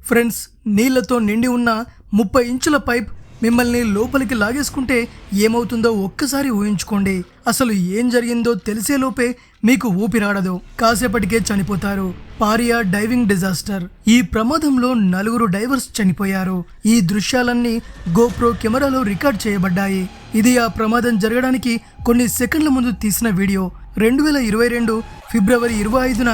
Friends, నీళ్లతో నిండి ఉన్న 30 ఇంచుల పైప్ మిమ్మల్ని లోపలికి లాగేసుకుంటే ఏమవుతుందో ఒక్కసారి ఊహించుకోండి. అసలు ఏం జరిగిందో తెలిసేలోపే మీకు ఊపిరాడదు, కాసేపటికే చనిపోతారు. Faria diving disaster. ఈ ప్రమాదంలో 4 డైవర్స్ చనిపోయారు. ఈ దృశ్యాలన్నీ గోప్రో కెమెరాలో రికార్డ్ చేయబడ్డాయి. ఇది ఆ ప్రమాదం జరగడానికి కొన్ని సెకండ్ల ముందు తీసిన వీడియో. 2022 ఫిబ్రవరి 25న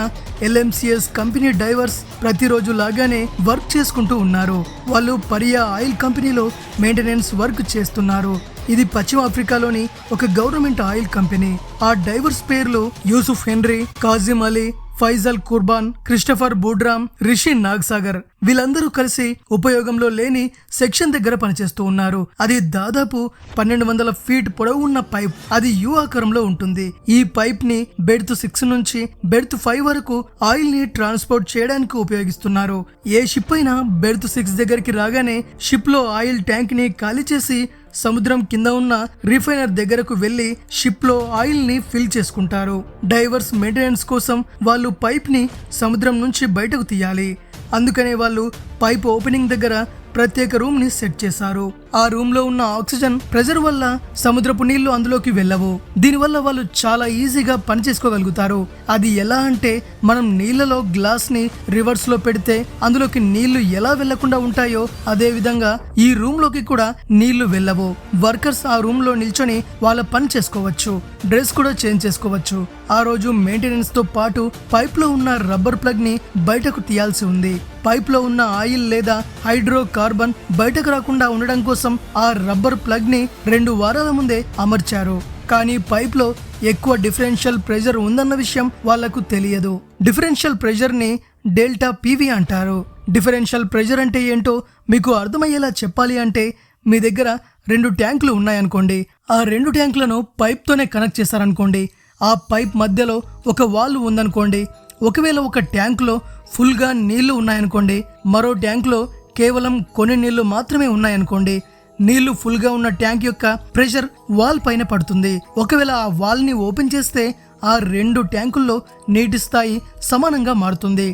LMCS కంపెనీ డైవర్స్ ప్రతిరోజు లాగానే వర్క్ చేసుకుంటూ ఉన్నారు. వాళ్ళు పారియా ఆయిల్ కంపెనీలో మెయింటెనెన్స్ వర్క్ చేస్తున్నారు. ఇది పశ్చిమ ఆఫ్రికాలోని ఒక గవర్నమెంట్ ఆయిల్ కంపెనీ. ఆ డైవర్స్ పేర్లు యూసుఫ్ హెన్రీ, కాజిం అలీ, ఫైజల్ కుర్బాన్, క్రిస్టఫర్ బూడ్రామ్, రిషి నాగ్సాగర్. వీళ్ళందరూ కలిసి ఉపయోగంలో లేని సెక్షన్ దగ్గర పనిచేస్తూ ఉన్నారు. అది దాదాపు 1200 ఫీట్ పొడవు ఉన్న పైప్. అది యు ఆకారంలో ఉంటుంది. ఈ పైప్ ని బెర్త్ 6 నుంచి బెర్త్ 5 వరకు ఆయిల్ ని ట్రాన్స్పోర్ట్ చేయడానికి ఉపయోగిస్తున్నారు. ఏ షిప్ అయినా బెర్త్ 6 దగ్గరికి రాగానే షిప్ లో ఆయిల్ ట్యాంక్ ని ఖాళీ చేసి సముద్రం కింద ఉన్న రిఫైనర్ దగ్గరకు వెళ్లి షిప్ లో ఆయిల్ ని ఫిల్ చేసుకుంటారు. డైవర్స్ మెయింటెనెన్స్ కోసం వాళ్ళు పైప్ ని సముద్రం నుంచి బయటకు తీయాలి. అందుకనే వాళ్ళు పైప్ ఓపెనింగ్ దగ్గర ప్రత్యేక రూమ్ ని సెట్ చేశారు. ఆ రూమ్ లో ఉన్న ఆక్సిజన్ ప్రెజర్ వల్ల సముద్రపు నీళ్లు అందులోకి వెళ్ళవు. దీనివల్ల వాళ్ళు చాలా ఈజీగా పని చేసుకోగలుగుతారు. అది ఎలా అంటే, మనం నీళ్లలో గ్లాస్ ని రివర్స్ లో పెడితే అందులోకి నీళ్లు ఎలా వెళ్లకుండా ఉంటాయో అదే విధంగా ఈ రూమ్ లోకి కూడా నీళ్లు వెళ్ళవు. వర్కర్స్ ఆ రూమ్ లో నిల్చొని వాళ్ళ పని చేసుకోవచ్చు. డ్రెస్ కూడా చేంజ్ చేసుకోవచ్చు. ఆ రోజు మెయింటెనెన్స్ తో పాటు పైప్ లో ఉన్న రబ్బర్ ప్లగ్ ని బయటకు తీయాల్సి ఉంది. పైప్ లో ఉన్న ఆయిల్ లేదా హైడ్రో కార్బన్ బయటకు రాకుండా ఉండడం కోసం ఆ రబ్బర్ ప్లగ్ ని 2 వారాల ముందే అమర్చారు. కానీ పైప్ లో ఎక్కువ డిఫరెన్షియల్ ప్రెషర్ ఉందన్న విషయం వాళ్లకు తెలియదు. డిఫరెన్షియల్ ప్రెషర్ ని డెల్టా PV అంటారు. డిఫరెన్షియల్ ప్రెషర్ అంటే ఏంటో మీకు అర్థమయ్యేలా చెప్పాలి అంటే, మీ దగ్గర 2 ట్యాంకులు ఉన్నాయనుకోండి. ఆ 2 ట్యాంకులను పైప్ తోనే కనెక్ట్ చేశారనుకోండి. ఆ పైప్ మధ్యలో ఒక వాల్వ్ ఉందనుకోండి. ఒకవేళ ఒక ట్యాంకులో ఫుల్ గా నీళ్లు ఉన్నాయనుకోండి, మరో ట్యాంకులో కేవలం కొన్ని నీళ్లు మాత్రమే ఉన్నాయనుకోండి. నీళ్లు ఫుల్ గా ఉన్న ట్యాంక్ యొక్క ప్రెషర్ వాల్ పైన పడుతుంది. ఒకవేళ ఆ వాల్ ని ఓపెన్ చేస్తే ఆ 2 ట్యాంకుల్లో నీటి స్థాయి సమానంగా మారుతుంది.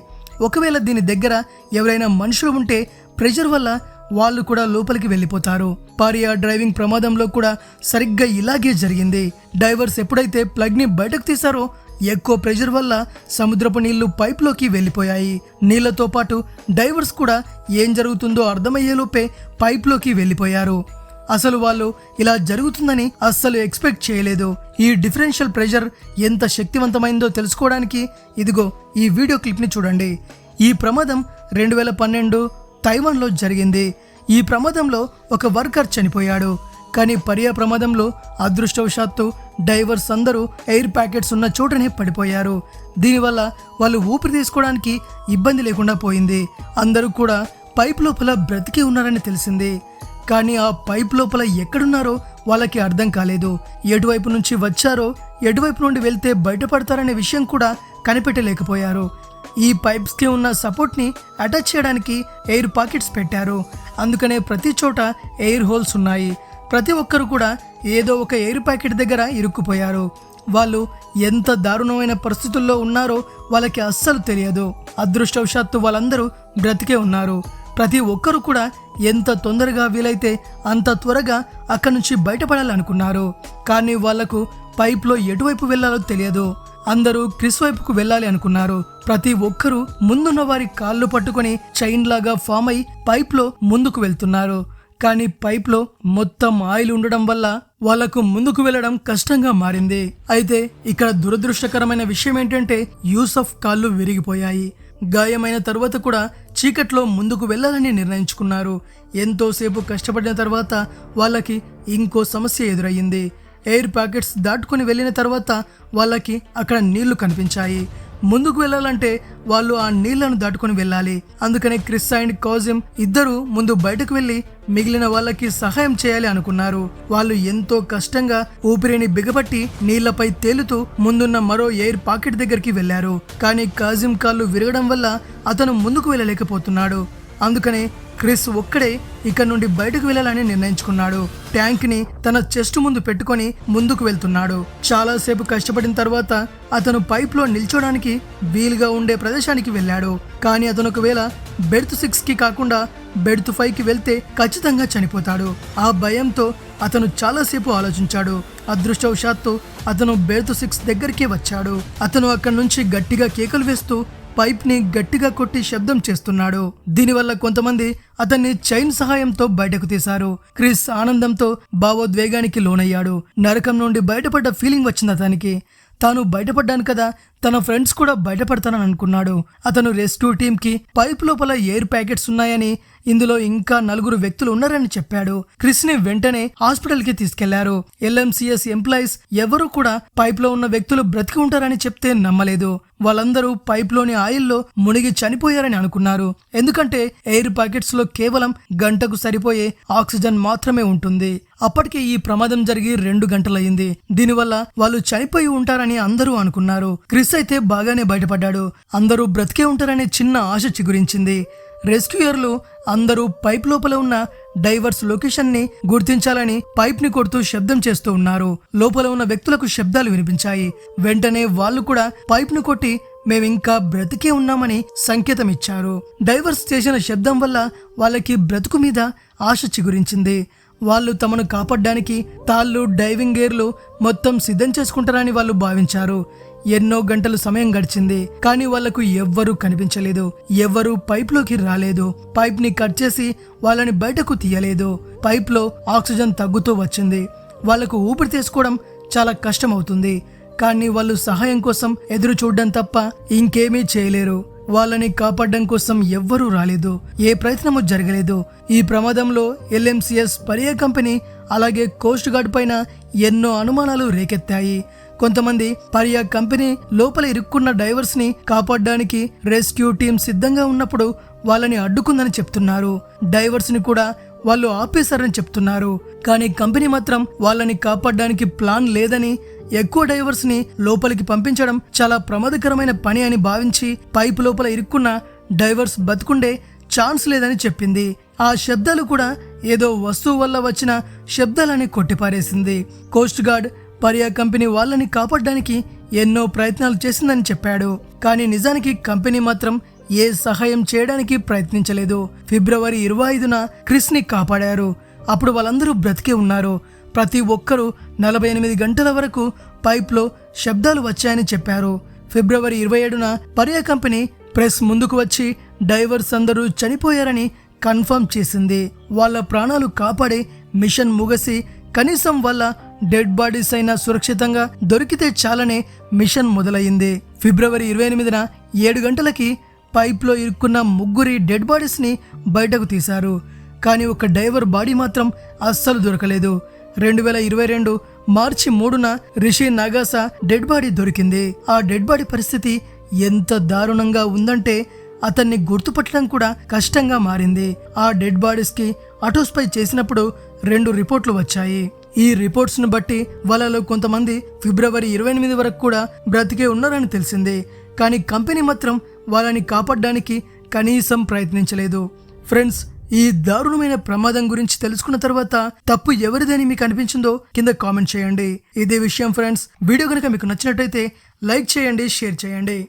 ఒకవేళ దీని దగ్గర ఎవరైనా మనుషులు ఉంటే ప్రెషర్ వల్ల వాళ్ళు కూడా లోపలికి వెళ్ళిపోతారు. పారియా డ్రైవింగ్ ప్రమాదంలో కూడా సరిగ్గా ఇలాగే జరిగింది. డైవర్స్ ఎప్పుడైతే ప్లగ్ ని బయటకు తీశారో ఎక్కువ ప్రెషర్ వల్ల సముద్రపు నీళ్లు పైప్ లోకి వెళ్ళిపోయాయి. నీళ్లతో పాటు డైవర్స్ కూడా ఏం జరుగుతుందో అర్థమయ్యేలోపే పైప్ లోకి వెళ్ళిపోయారు. అసలు వాళ్ళు ఇలా జరుగుతుందని అస్సలు ఎక్స్పెక్ట్ చేయలేదు. ఈ డిఫరెన్షియల్ ప్రెషర్ ఎంత శక్తివంతమైందో తెలుసుకోవడానికి ఇదిగో ఈ వీడియో క్లిప్ ని చూడండి. ఈ ప్రమాదం 2012 తైవాన్లో జరిగింది. ఈ ప్రమాదంలో ఒక వర్కర్ చనిపోయాడు. కానీ పారియా ప్రమాదంలో అదృష్టవశాత్తు డైవర్స్ అందరూ ఎయిర్ ప్యాకెట్స్ ఉన్న చోటనే పడిపోయారు. దీనివల్ల వాళ్ళు ఊపిరి తీసుకోవడానికి ఇబ్బంది లేకుండా పోయింది. అందరూ కూడా పైప్ లోపల బ్రతికి ఉన్నారని తెలిసింది. కానీ ఆ పైప్ లోపల ఎక్కడున్నారో వాళ్ళకి అర్థం కాలేదు. ఎటువైపు నుంచి వచ్చారో, ఎటువైపు నుండి వెళ్తే బయటపడతారనే విషయం కూడా కనిపెట్టలేకపోయారు. ఈ పైప్స్ కి ఉన్న సపోర్ట్ ని అటాచ్ చేయడానికి ఎయిర్ పాకెట్స్ పెట్టారు. అందుకనే ప్రతి చోట ఎయిర్ హోల్స్ ఉన్నాయి. ప్రతి ఒక్కరు కూడా ఏదో ఒక ఎయిర్ ప్యాకెట్ దగ్గర ఇరుక్కుపోయారు. వాళ్ళు ఎంత దారుణమైన పరిస్థితుల్లో ఉన్నారో వాళ్ళకి అస్సలు తెలియదు. అదృష్టవశాత్తు వాళ్ళందరూ బ్రతికే ఉన్నారు. ప్రతి ఒక్కరు కూడా ఎంత తొందరగా వీలైతే అంత త్వరగా అక్కడి నుంచి బయటపడాలనుకున్నారు. కానీ వాళ్లకు పైప్లో ఎటువైపు వెళ్లాలో తెలియదు. అందరూ క్రిస్ వైపుకు వెళ్ళాలి అనుకున్నారు. ప్రతి ఒక్కరూ ముందున్న వారి కాళ్ళు పట్టుకొని చైన్ లాగా ఫామ్ అయి పైప్ లో ముందుకు వెళ్తున్నారు. కానీ పైప్ లో మొత్తం ఆయిల్ ఉండడం వల్ల వాళ్లకు ముందుకు వెళ్లడం కష్టంగా మారింది. అయితే ఇక్కడ దురదృష్టకరమైన విషయం ఏంటంటే, యూసఫ్ కాళ్ళు విరిగిపోయాయి. గాయమైన తర్వాత కూడా చీకట్లో ముందుకు వెళ్లాలని నిర్ణయించుకున్నారు. ఎంతోసేపు కష్టపడిన తర్వాత వాళ్ళకి ఇంకో సమస్య ఎదురయ్యింది. ఎయిర్ ప్యాకెట్స్ దాటుకుని వెళ్ళిన తర్వాత వాళ్ళకి అక్కడ నీళ్లు కనిపించాయి. ముందుకు వెళ్లాలంటే వాళ్ళు ఆ నీళ్లను దాటుకుని వెళ్ళాలి. అందుకనే క్రిస్ అండ్ కాజిం ఇద్దరు ముందు బయటకు వెళ్లి మిగిలిన వాళ్ళకి సహాయం చేయాలి అనుకున్నారు. వాళ్ళు ఎంతో కష్టంగా ఊపిరిని బిగపట్టి నీళ్లపై తేలుతూ ముందున్న మరో ఎయిర్ పాకెట్ దగ్గరికి వెళ్లారు. కానీ కాజిం కాళ్ళు విరగడం వల్ల అతను ముందుకు వెళ్ళలేకపోతున్నాడు. అందుకనే క్రిస్ ఒక్కడే ఇక్కడ నుండి బయటకు వెళ్ళాలని నిర్ణయించుకున్నాడు. ట్యాంక్ ని తన చెస్ట్ ముందు పెట్టుకొని ముందుకు వెళ్తున్నాడు. చాలాసేపు కష్టపడిన తర్వాత అతను పైప్ లో నిల్చోడానికి వీలుగా ఉండే ప్రదేశానికి వెళ్ళాడు. కానీ అతను ఒకవేళ బెర్త్ 6 కి కాకుండా బెర్త్ 5 కి వెళ్తే ఖచ్చితంగా చనిపోతాడు. ఆ భయంతో అతను చాలాసేపు ఆలోచించాడు. అదృష్టవశాత్తు అతను బెర్త్ 6 దగ్గరికి వచ్చాడు. అతను అక్కడి నుంచి గట్టిగా కేకలు వేస్తూ పైప్ ని గట్టిగా కొట్టి శబ్దం చేస్తున్నాడు. దీనివల్ల కొంతమంది అతన్ని చైన్ సహాయంతో బయటకు తీశారు. క్రిస్ ఆనందంతో భావోద్వేగానికి లోనయ్యాడు. నరకం నుండి బయటపడ్డ ఫీలింగ్ వచ్చింది అతనికి. తాను బయటపడ్డాను కదా, తన ఫ్రెండ్స్ కూడా బయటపడతానని అనుకున్నాడు. అతను రెస్క్యూ టీమ్ కి పైప్ లోపల ఎయిర్ ప్యాకెట్స్ ఉన్నాయని, ఇందులో ఇంకా 4 వ్యక్తులు ఉన్నారని చెప్పాడు. క్రిస్ ని వెంటనే హాస్పిటల్ కి తీసుకెళ్లారు. LMCS ఎంప్లాయీస్ ఎవరూ కూడా పైప్ లో ఉన్న వ్యక్తులు బ్రతికి ఉంటారని చెప్తే నమ్మలేదు. వాళ్ళందరూ పైప్ లోని ఆయిల్లో మునిగి చనిపోయారని అనుకున్నారు. ఎందుకంటే ఎయిర్ ప్యాకెట్స్ లో కేవలం గంటకు సరిపోయే ఆక్సిజన్ మాత్రమే ఉంటుంది. అప్పటికే ఈ ప్రమాదం జరిగి 2 గంటలయ్యింది. దీనివల్ల వాళ్ళు చనిపోయి ఉంటారని అందరూ అనుకున్నారు. క్రిస్ అయితే బాగానే బయటపడ్డాడు. అందరూ బ్రతికే ఉంటారనే చిన్న ఆశ చిగురించింది. రెస్క్యూయర్లు అందరూ పైప్ లోపల ఉన్న డైవర్స్ లొకేషన్ ని గుర్తించాలని పైప్ ని కొడుతూ శబ్దం చేస్తూ ఉన్నారు. లోపల ఉన్న వ్యక్తులకు శబ్దాలు వినిపించాయి. వెంటనే వాళ్ళు కూడా పైప్ ని కొట్టి మేమింకా బ్రతికే ఉన్నామని సంకేతం ఇచ్చారు. డైవర్స్ చేసిన శబ్దం వల్ల వాళ్ళకి బ్రతుకు మీద ఆశ చిగురించింది. వాళ్ళు తమను కాపాడడానికి తాళ్ళు, డైవింగ్ గేర్లు మొత్తం సిద్ధం చేసుకుంటారని వాళ్ళు భావించారు. ఎన్నో గంటలు సమయం గడిచింది. కానీ వాళ్లకు ఎవ్వరూ కనిపించలేదు. ఎవ్వరూ పైప్ లోకి రాలేదు. పైప్ ని కట్ చేసి వాళ్ళని బయటకు తీయలేదు. పైప్ లో ఆక్సిజన్ తగ్గుతూ వచ్చింది. వాళ్లకు ఊపిరి తీసుకోవడం చాలా కష్టం అవుతుంది. కానీ వాళ్ళు సహాయం కోసం ఎదురు చూడడం తప్ప ఇంకేమీ చేయలేరు. వాళ్ళని కాపాడడం కోసం ఎవ్వరూ రాలేదు. ఏ ప్రయత్నమూ జరగలేదు. ఈ ప్రమాదంలో LMCS పరియా కంపెనీ అలాగే కోస్ట్ గార్డ్ పైన ఎన్నో అనుమానాలు రేకెత్తాయి. కొంతమంది పరియా కంపెనీ లోపల ఇరుక్కున్న డైవర్స్ ని కాపాడడానికి రెస్క్యూ టీం సిద్ధంగా ఉన్నప్పుడు వాళ్ళని అడ్డుకుందని చెప్తున్నారు. డైవర్స్ ని కూడా వాళ్ళు ఆపేశారని చెప్తున్నారు. కానీ కంపెనీ మాత్రం వాళ్ళని కాపాడడానికి ప్లాన్ లేదని, ఎక్కువ డైవర్స్ ని లోపలికి పంపించడం చాలా ప్రమాదకరమైన పని అని భావించి పైపు లోపల ఇరుక్కున్న డైవర్స్ బతుకుండే ఛాన్స్ లేదని చెప్పింది. ఆ శబ్దాలు కూడా ఏదో వస్తువు వల్ల వచ్చిన శబ్దాలని కొట్టిపారేసింది. కోస్ట్ గార్డ్ పరియా కంపెనీ వాళ్ళని కాపాడడానికి ఎన్నో ప్రయత్నాలు చేసిందని చెప్పాడు. కానీ నిజానికి కంపెనీ మాత్రం ఏ సహాయం చేయడానికి ప్రయత్నించలేదు. ఫిబ్రవరి 25న క్రిస్ ని కాపాడారు. అప్పుడు వాళ్ళందరూ బ్రతికే ఉన్నారు. ప్రతి ఒక్కరూ 48 గంటల వరకు పైప్ లో శబ్దాలు వచ్చాయని చెప్పారు. ఫిబ్రవరి 27న పరియా కంపెనీ ప్రెస్ ముందుకు వచ్చి డైవర్స్ అందరూ చనిపోయారని కన్ఫర్మ్ చేసింది. వాళ్ళ ప్రాణాలు కాపాడే మిషన్ ముగిసి కనీసం వాళ్ళ డెడ్ బాడీస్ అయినా సురక్షితంగా దొరికితే చాలనే మిషన్ మొదలయ్యింది. ఫిబ్రవరి 28న 7 గంటలకి పైప్ లో ఇరుక్కున్న 3 డెడ్ బాడీస్ ని బయటకు తీశారు. కానీ ఒక డైవర్ బాడీ మాత్రం అస్సలు దొరకలేదు. 2022 మార్చి 3న రిషి నాగాసా డెడ్ బాడీ దొరికింది. ఆ డెడ్ బాడీ పరిస్థితి ఎంత దారుణంగా ఉందంటే అతన్ని గుర్తుపట్టడం కూడా కష్టంగా మారింది. ఆ డెడ్ బాడీస్ కి అటోస్పై చేసినప్పుడు 2 రిపోర్ట్లు వచ్చాయి. ఈ రిపోర్ట్స్ ను బట్టి వాళ్ళలో కొంతమంది ఫిబ్రవరి 28 వరకు కూడా బ్రతికే ఉన్నారని తెలిసింది. కానీ కంపెనీ మాత్రం వాళ్ళని కాపాడడానికి కనీసం ప్రయత్నించలేదు. ఫ్రెండ్స్, ఈ దారుణమైన ప్రమాదం గురించి తెలుసుకున్న తర్వాత తప్పు ఎవరిదని మీకు అనిపించిందో కింద కామెంట్ చేయండి. ఇదే విషయం ఫ్రెండ్స్, వీడియో కనుక మీకు నచ్చినట్టయితే లైక్ చేయండి, షేర్ చేయండి.